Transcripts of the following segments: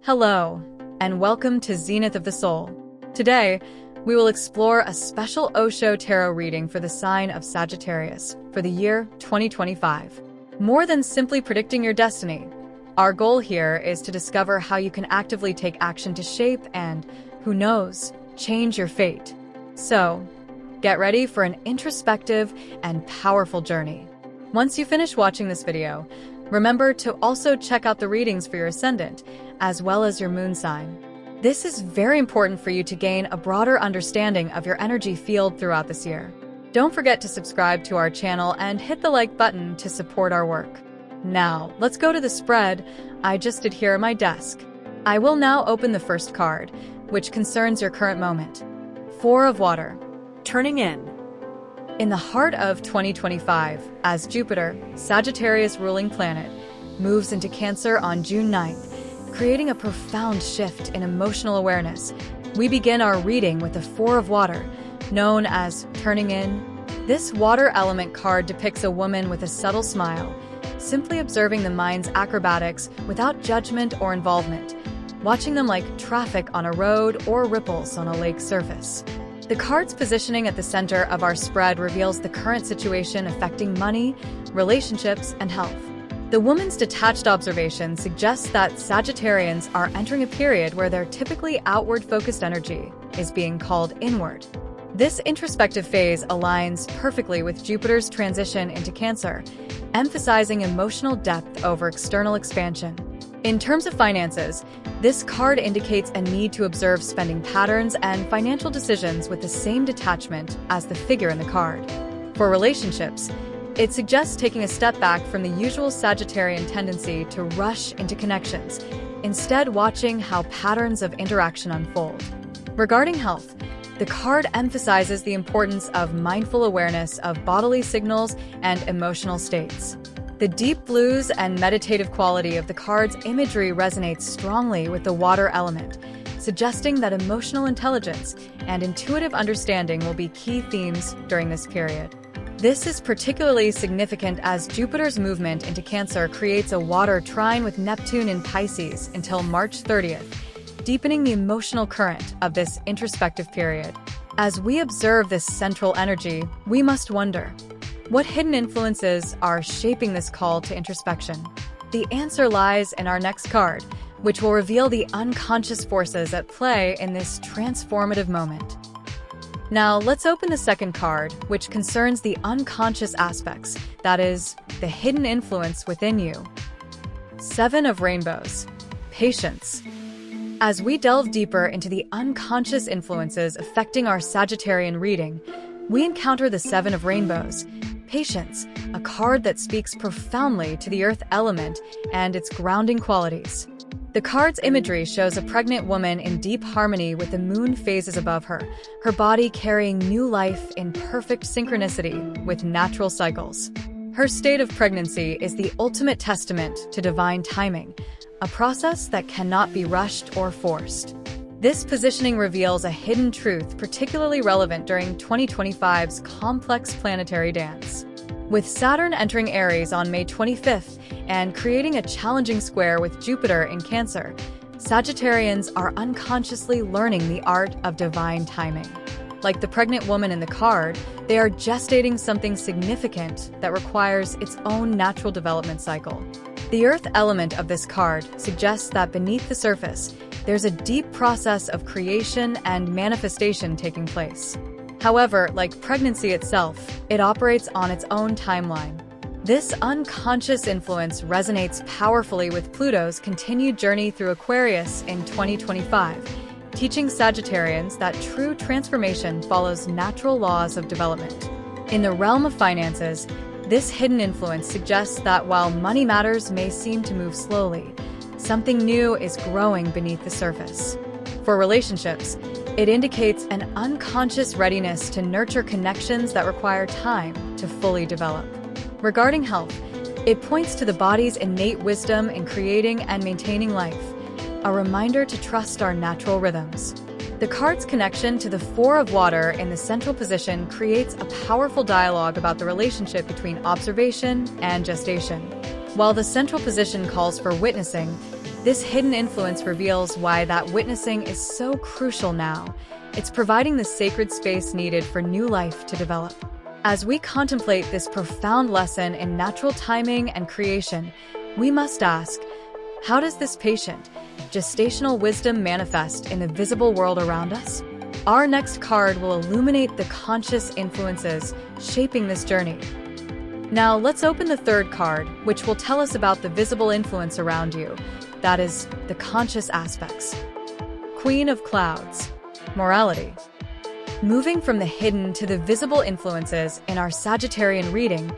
Hello, and welcome to Zenith of the Soul. Today, we will explore a special Osho Tarot reading for the sign of Sagittarius for the year 2025. More than simply predicting your destiny, our goal here is to discover how you can actively take action to shape and, who knows, change your fate. So, get ready for an introspective and powerful journey. Once you finish watching this video, remember to also check out the readings for your ascendant, as well as your moon sign. This is very important for you to gain a broader understanding of your energy field throughout this year. Don't forget to subscribe to our channel and hit the like button to support our work. Now, let's go to the spread I just did here at my desk. I will now open the first card, which concerns your current moment. Four of Water. Turning in. In the heart of 2025, as Jupiter, Sagittarius ruling planet, moves into Cancer on June 9th, creating a profound shift in emotional awareness, we begin our reading with the Four of Water, known as Turning In. This water element card depicts a woman with a subtle smile, simply observing the mind's acrobatics without judgment or involvement, watching them like traffic on a road or ripples on a lake surface. The card's positioning at the center of our spread reveals the current situation affecting money, relationships, and health. The woman's detached observation suggests that Sagittarians are entering a period where their typically outward-focused energy is being called inward. This introspective phase aligns perfectly with Jupiter's transition into Cancer, emphasizing emotional depth over external expansion. In terms of finances, this card indicates a need to observe spending patterns and financial decisions with the same detachment as the figure in the card. For relationships, it suggests taking a step back from the usual Sagittarian tendency to rush into connections, instead watching how patterns of interaction unfold. Regarding health, the card emphasizes the importance of mindful awareness of bodily signals and emotional states. The deep blues and meditative quality of the card's imagery resonates strongly with the water element, suggesting that emotional intelligence and intuitive understanding will be key themes during this period. This is particularly significant as Jupiter's movement into Cancer creates a water trine with Neptune in Pisces until March 30th, deepening the emotional current of this introspective period. As we observe this central energy, we must wonder, what hidden influences are shaping this call to introspection? The answer lies in our next card, which will reveal the unconscious forces at play in this transformative moment. Now, let's open the second card, which concerns the unconscious aspects, that is, the hidden influence within you. Seven of Rainbows. Patience. As we delve deeper into the unconscious influences affecting our Sagittarian reading, we encounter the Seven of Rainbows. Patience, a card that speaks profoundly to the earth element and its grounding qualities. The card's imagery shows a pregnant woman in deep harmony with the moon phases above her, her body carrying new life in perfect synchronicity with natural cycles. Her state of pregnancy is the ultimate testament to divine timing, a process that cannot be rushed or forced. This positioning reveals a hidden truth particularly relevant during 2025's complex planetary dance. With Saturn entering Aries on May 25th and creating a challenging square with Jupiter in Cancer, Sagittarians are unconsciously learning the art of divine timing. Like the pregnant woman in the card, they are gestating something significant that requires its own natural development cycle. The earth element of this card suggests that beneath the surface, there's a deep process of creation and manifestation taking place. However, like pregnancy itself, it operates on its own timeline. This unconscious influence resonates powerfully with Pluto's continued journey through Aquarius in 2025, teaching Sagittarians that true transformation follows natural laws of development. In the realm of finances, this hidden influence suggests that while money matters may seem to move slowly, something new is growing beneath the surface. For relationships, it indicates an unconscious readiness to nurture connections that require time to fully develop. Regarding health, it points to the body's innate wisdom in creating and maintaining life, a reminder to trust our natural rhythms. The card's connection to the Four of Water in the central position creates a powerful dialogue about the relationship between observation and gestation. While the central position calls for witnessing, This hidden influence reveals why that witnessing is so crucial now. It's providing the sacred space needed for new life to develop. As we contemplate this profound lesson in natural timing and creation, we must ask, how does this patient, gestational wisdom manifest in the visible world around us? Our next card will illuminate the conscious influences shaping this journey. Now, let's open the third card, which will tell us about the visible influence around you. That is, the conscious aspects. Queen of Clouds. Morality. Moving from the hidden to the visible influences in our Sagittarian reading,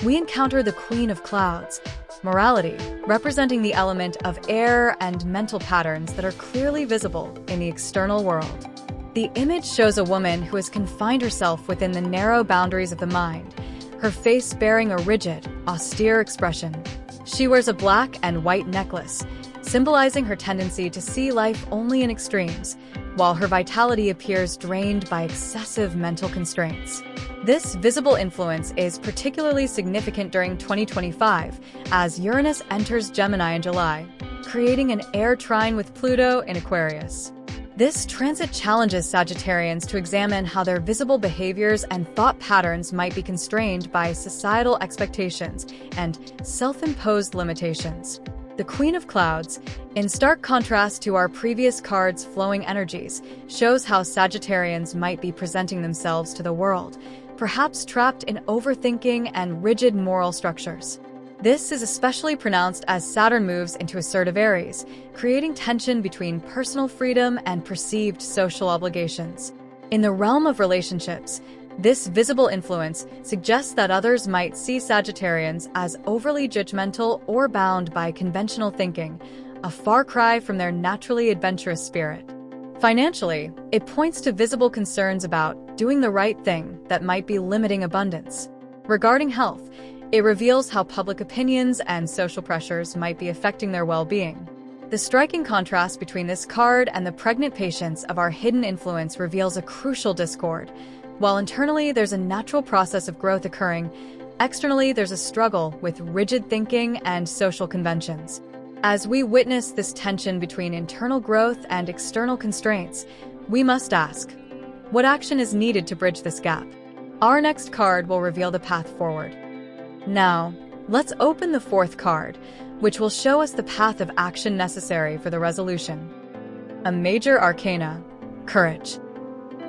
we encounter the Queen of Clouds, morality, representing the element of air and mental patterns that are clearly visible in the external world. The image shows a woman who has confined herself within the narrow boundaries of the mind, her face bearing a rigid, austere expression. She wears a black and white necklace, symbolizing her tendency to see life only in extremes, while her vitality appears drained by excessive mental constraints. This visible influence is particularly significant during 2025, as Uranus enters Gemini in July, creating an air trine with Pluto in Aquarius. This transit challenges Sagittarians to examine how their visible behaviors and thought patterns might be constrained by societal expectations and self-imposed limitations. The Queen of Clouds, in stark contrast to our previous card's flowing energies, shows how Sagittarians might be presenting themselves to the world, perhaps trapped in overthinking and rigid moral structures. This is especially pronounced as Saturn moves into assertive Aries, creating tension between personal freedom and perceived social obligations. In the realm of relationships, this visible influence suggests that others might see Sagittarians as overly judgmental or bound by conventional thinking, a far cry from their naturally adventurous spirit. Financially, it points to visible concerns about doing the right thing that might be limiting abundance. Regarding health, it reveals how public opinions and social pressures might be affecting their well-being. The striking contrast between this card and the pregnant patience of our hidden influence reveals a crucial discord. While internally there's a natural process of growth occurring, externally there's a struggle with rigid thinking and social conventions. As we witness this tension between internal growth and external constraints, we must ask, what action is needed to bridge this gap? Our next card will reveal the path forward. Now, let's open the fourth card, which will show us the path of action necessary for the resolution. A major arcana, courage.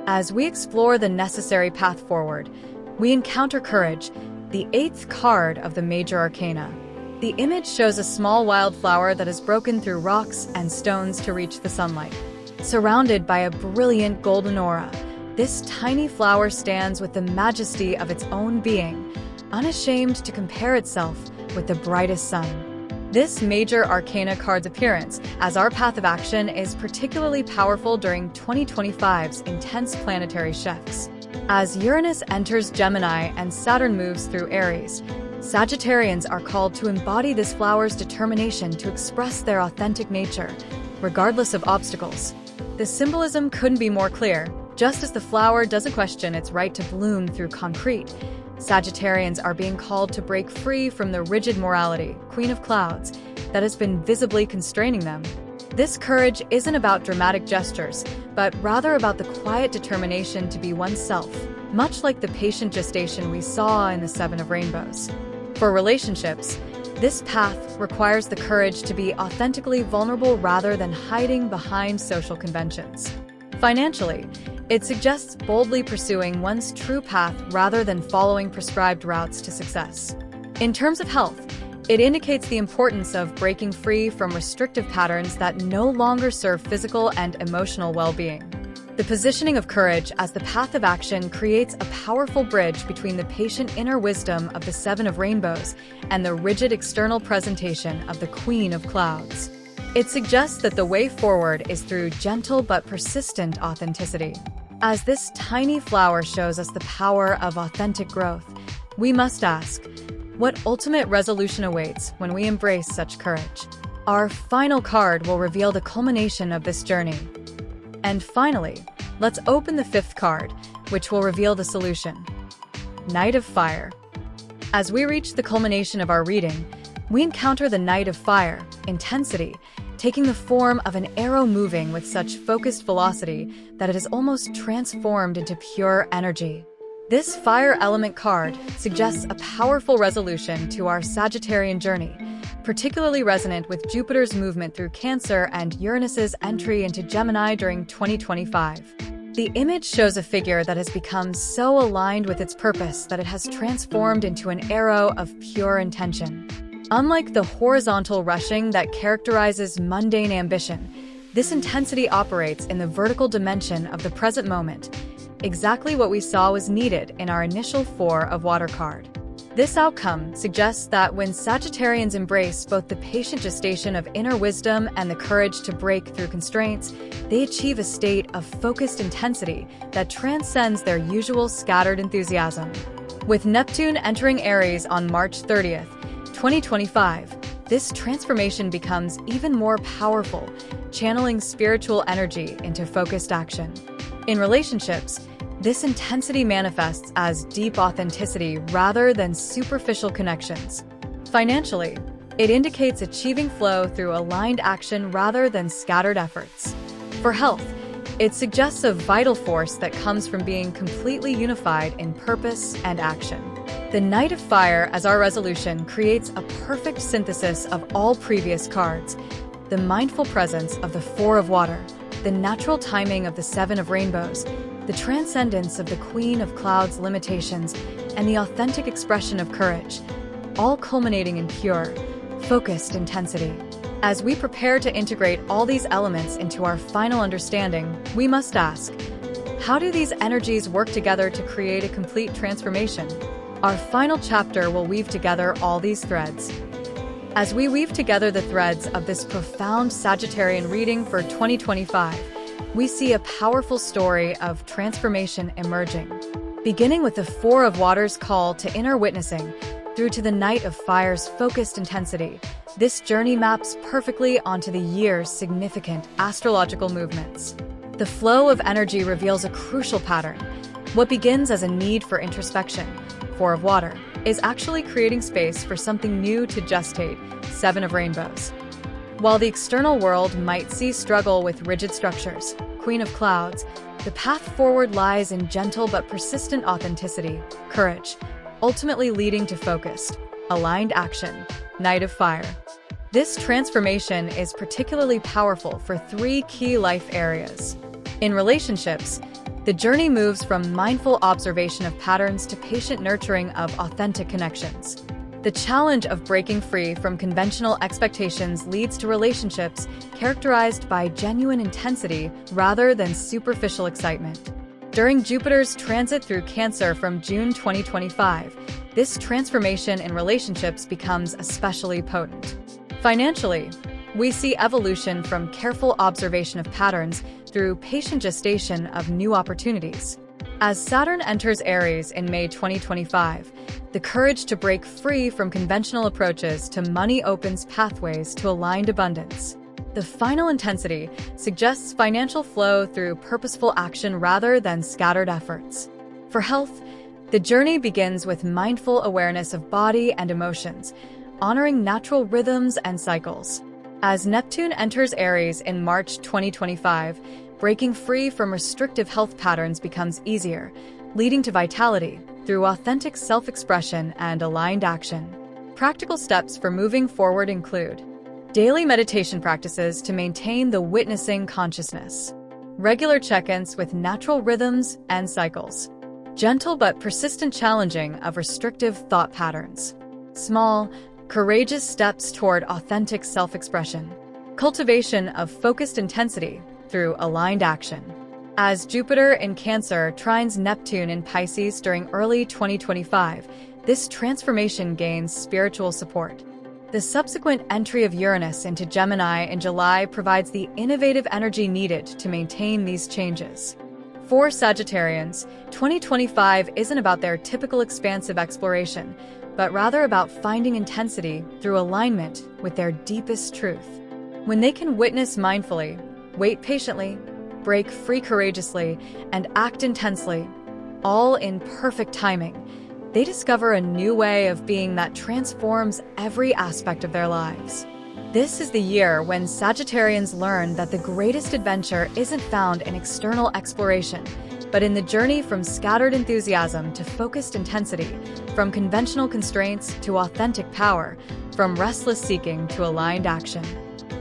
As we explore the necessary path forward, we encounter courage, the eighth card of the major arcana. The image shows a small wildflower that has broken through rocks and stones to reach the sunlight. Surrounded by a brilliant golden aura, this tiny flower stands with the majesty of its own being, unashamed to compare itself with the brightest sun. This major arcana card's appearance as our path of action is particularly powerful during 2025's intense planetary shifts. As Uranus enters Gemini and Saturn moves through Aries, Sagittarians are called to embody this flower's determination to express their authentic nature, regardless of obstacles. The symbolism couldn't be more clear. Just as the flower doesn't question its right to bloom through concrete, Sagittarians are being called to break free from the rigid morality, Queen of Clouds, that has been visibly constraining them. This courage isn't about dramatic gestures, but rather about the quiet determination to be oneself, much like the patient gestation we saw in the Seven of Rainbows. For relationships, this path requires the courage to be authentically vulnerable rather than hiding behind social conventions. Financially, it suggests boldly pursuing one's true path rather than following prescribed routes to success. In terms of health, it indicates the importance of breaking free from restrictive patterns that no longer serve physical and emotional well-being. The positioning of courage as the path of action creates a powerful bridge between the patient inner wisdom of the Seven of Rainbows and the rigid external presentation of the Queen of Clouds. It suggests that the way forward is through gentle but persistent authenticity. As this tiny flower shows us the power of authentic growth, we must ask, what ultimate resolution awaits when we embrace such courage? Our final card will reveal the culmination of this journey. And finally, let's open the fifth card, which will reveal the solution. Knight of Fire. As we reach the culmination of our reading, we encounter the Knight of Fire, intensity, taking the form of an arrow moving with such focused velocity that it is almost transformed into pure energy. This fire element card suggests a powerful resolution to our Sagittarian journey, particularly resonant with Jupiter's movement through Cancer and Uranus's entry into Gemini during 2025. The image shows a figure that has become so aligned with its purpose that it has transformed into an arrow of pure intention. Unlike the horizontal rushing that characterizes mundane ambition, this intensity operates in the vertical dimension of the present moment, exactly what we saw was needed in our initial Four of Water card. This outcome suggests that when Sagittarians embrace both the patient gestation of inner wisdom and the courage to break through constraints, they achieve a state of focused intensity that transcends their usual scattered enthusiasm. With Neptune entering Aries on March 30th, 2025, this transformation becomes even more powerful, channeling spiritual energy into focused action. In relationships, this intensity manifests as deep authenticity rather than superficial connections. Financially, it indicates achieving flow through aligned action rather than scattered efforts. For health, it suggests a vital force that comes from being completely unified in purpose and action. The Knight of Fire as our resolution creates a perfect synthesis of all previous cards: the mindful presence of the Four of Water, the natural timing of the Seven of Rainbows, the transcendence of the Queen of Clouds' limitations, and the authentic expression of courage, all culminating in pure, focused intensity. As we prepare to integrate all these elements into our final understanding, we must ask, how do these energies work together to create a complete transformation? Our final chapter will weave together all these threads. As we weave together the threads of this profound Sagittarian reading for 2025, we see a powerful story of transformation emerging. Beginning with the Four of Water's call to inner witnessing, through to the Knight of Fire's focused intensity, this journey maps perfectly onto the year's significant astrological movements. The flow of energy reveals a crucial pattern. What begins as a need for introspection, Four of Water, is actually creating space for something new to gestate, Seven of Rainbows. While the external world might see struggle with rigid structures, Queen of Clouds, the path forward lies in gentle but persistent authenticity, courage, ultimately leading to focused, aligned action, Knight of Fire. This transformation is particularly powerful for three key life areas. In relationships, the journey moves from mindful observation of patterns to patient nurturing of authentic connections. The challenge of breaking free from conventional expectations leads to relationships characterized by genuine intensity rather than superficial excitement. During Jupiter's transit through Cancer from June 2025, this transformation in relationships becomes especially potent. Financially, we see evolution from careful observation of patterns through patient gestation of new opportunities. As Saturn enters Aries in May 2025, the courage to break free from conventional approaches to money opens pathways to aligned abundance. The final intensity suggests financial flow through purposeful action rather than scattered efforts. For health, the journey begins with mindful awareness of body and emotions, honoring natural rhythms and cycles. As Neptune enters Aries in March 2025, breaking free from restrictive health patterns becomes easier, leading to vitality through authentic self-expression and aligned action. Practical steps for moving forward include daily meditation practices to maintain the witnessing consciousness, regular check-ins with natural rhythms and cycles, gentle but persistent challenging of restrictive thought patterns, small, courageous steps toward authentic self-expression, cultivation of focused intensity through aligned action. As Jupiter in Cancer trines Neptune in Pisces during early 2025, this transformation gains spiritual support. The subsequent entry of Uranus into Gemini in July provides the innovative energy needed to maintain these changes. For Sagittarians, 2025 isn't about their typical expansive exploration, but rather about finding intensity through alignment with their deepest truth. When they can witness mindfully, wait patiently, break free courageously, and act intensely, all in perfect timing, they discover a new way of being that transforms every aspect of their lives. This is the year when Sagittarians learn that the greatest adventure isn't found in external exploration, but in the journey from scattered enthusiasm to focused intensity, from conventional constraints to authentic power, from restless seeking to aligned action.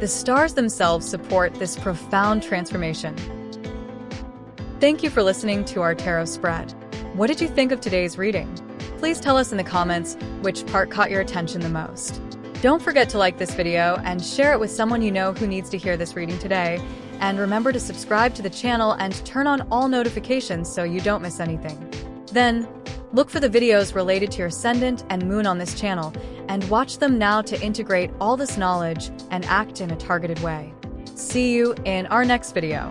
The stars themselves support this profound transformation. Thank you for listening to our tarot spread. What did you think of today's reading? Please tell us in the comments which part caught your attention the most. Don't forget to like this video and share it with someone you know who needs to hear this reading today. And remember to subscribe to the channel and turn on all notifications so you don't miss anything. Then, look for the videos related to your ascendant and moon on this channel and watch them now to integrate all this knowledge and act in a targeted way. See you in our next video.